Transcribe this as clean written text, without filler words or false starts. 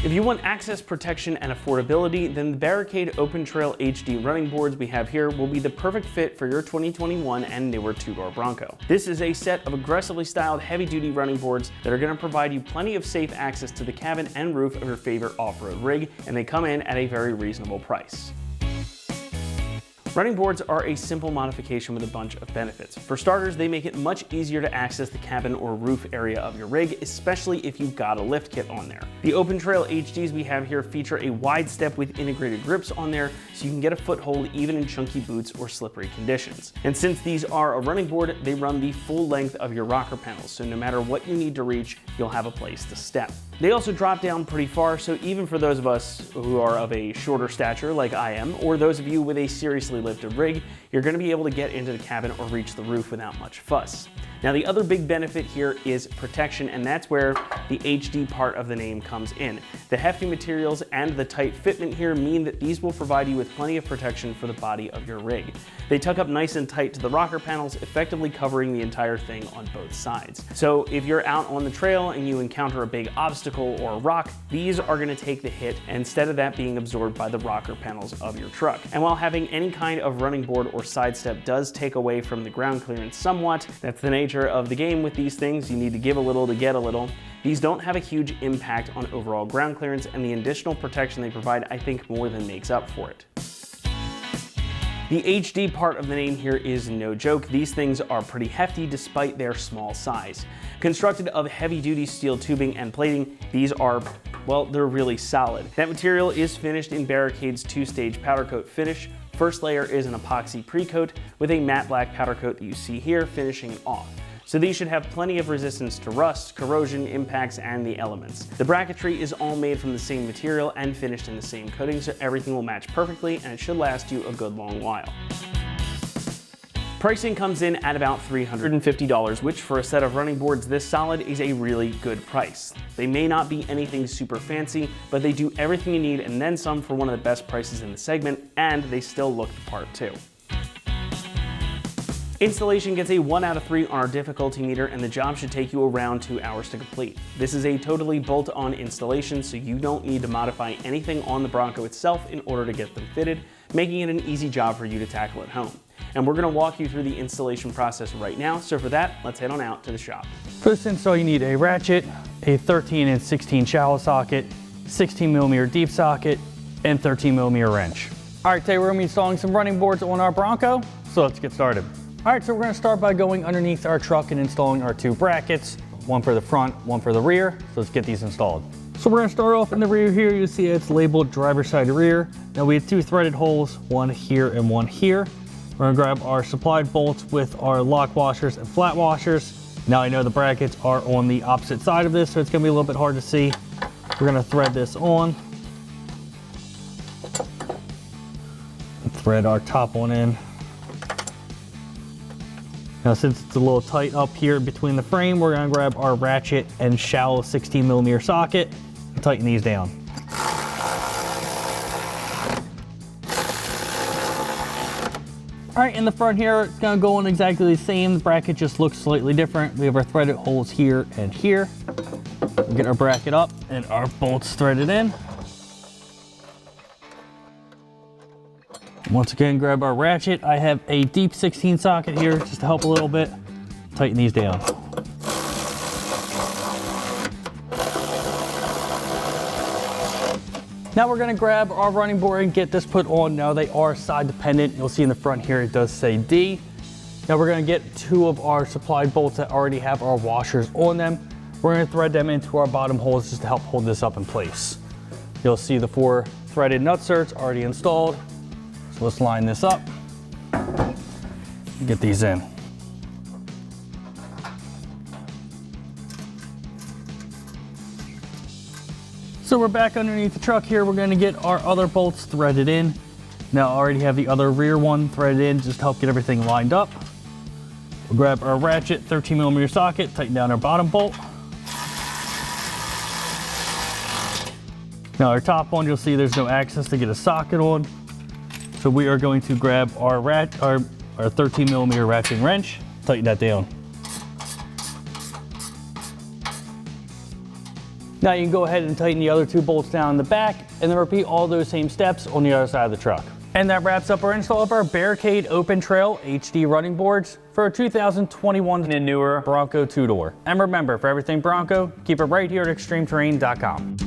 If you want access, protection, and affordability, then the Barricade Open Trail HD running boards we have here will be the perfect fit for your 2021 and newer two-door Bronco. This is a set of aggressively styled heavy-duty running boards that are going to provide you plenty of safe access to the cabin and roof of your favorite off-road rig, and they come in at a very reasonable price. Running boards are a simple modification with a bunch of benefits. For starters, they make it much easier to access the cabin or roof area of your rig, especially if you've got a lift kit on there. The Open Trail HDs we have here feature a wide step with integrated grips on there, so you can get a foothold even in chunky boots or slippery conditions. And since these are a running board, they run the full length of your rocker panels, so no matter what you need to reach, you'll have a place to step. They also drop down pretty far, so even for those of us who are of a shorter stature like I am, or those of you with a seriously lifted rig, you're going to be able to get into the cabin or reach the roof without much fuss. Now the other big benefit here is protection, and that's where the HD part of the name comes in. The hefty materials and the tight fitment here mean that these will provide you with plenty of protection for the body of your rig. They tuck up nice and tight to the rocker panels, effectively covering the entire thing on both sides. So if you're out on the trail and you encounter a big obstacle or a rock, these are going to take the hit instead of that being absorbed by the rocker panels of your truck. And while having any kind of running board or sidestep does take away from the ground clearance somewhat, that's the nature of the game with these things. You need to give a little to get a little. These don't have a huge impact on overall ground clearance, and the additional protection they provide, I think, more than makes up for it. The HD part of the name here is no joke. These things are pretty hefty despite their small size. Constructed of heavy-duty steel tubing and plating, these are, well, they're really solid. That material is finished in Barricade's two-stage powder coat finish. First layer is an epoxy pre-coat with a matte black powder coat that you see here finishing it off. So these should have plenty of resistance to rust, corrosion, impacts, and the elements. The bracketry is all made from the same material and finished in the same coating, so everything will match perfectly and it should last you a good long while. Pricing comes in at about $350, which for a set of running boards this solid is a really good price. They may not be anything super fancy, but they do everything you need and then some for one of the best prices in the segment, and they still look the part too. Installation gets a 1 out of 3 on our difficulty meter, and the job should take you around 2 hours to complete. This is a totally bolt-on installation, so you don't need to modify anything on the Bronco itself in order to get them fitted, making it an easy job for you to tackle at home. And we're going to walk you through the installation process right now, so for that, let's head on out to the shop. For this install, you need a ratchet, a 13 and 16 shallow socket, 16mm deep socket, and 13mm wrench. All right, today we're going to be installing some running boards on our Bronco, so let's get started. All right, so we're going to start by going underneath our truck and installing our 2 brackets, one for the front, one for the rear. So let's get these installed. So we're going to start off in the rear here. You see it's labeled driver's side rear. Now we have 2 threaded holes, one here and one here. We're going to grab our supplied bolts with our lock washers and flat washers. Now I know the brackets are on the opposite side of this, so it's going to be a little bit hard to see. We're going to thread this on. Thread our top one in. Now since it's a little tight up here between the frame, we're going to grab our ratchet and shallow 16mm socket and tighten these down. All right, in the front here, it's going to go on exactly the same. The bracket just looks slightly different. We have our threaded holes here and here. We'll get our bracket up and our bolts threaded in. Once again, grab our ratchet. I have a deep 16 socket here just to help a little bit. Tighten these down. Now we're going to grab our running board and get this put on. Now they are side dependent. You'll see in the front here it does say D. Now we're going to get 2 of our supplied bolts that already have our washers on them. We're going to thread them into our bottom holes just to help hold this up in place. You'll see the 4 threaded nutserts already installed. So let's line this up and get these in. So we're back underneath the truck here. We're going to get our other bolts threaded in. Now I already have the other rear one threaded in just to help get everything lined up. We'll grab our ratchet 13mm socket, tighten down our bottom bolt. Now our top one, you'll see there's no access to get a socket on. So we are going to grab our 13mm ratcheting wrench, tighten that down. Now you can go ahead and tighten the other 2 bolts down in the back and then repeat all those same steps on the other side of the truck. And that wraps up our install of our Barricade Open Trail HD running boards for a 2021 and newer Bronco 2-door. And remember, for everything Bronco, keep it right here at ExtremeTerrain.com.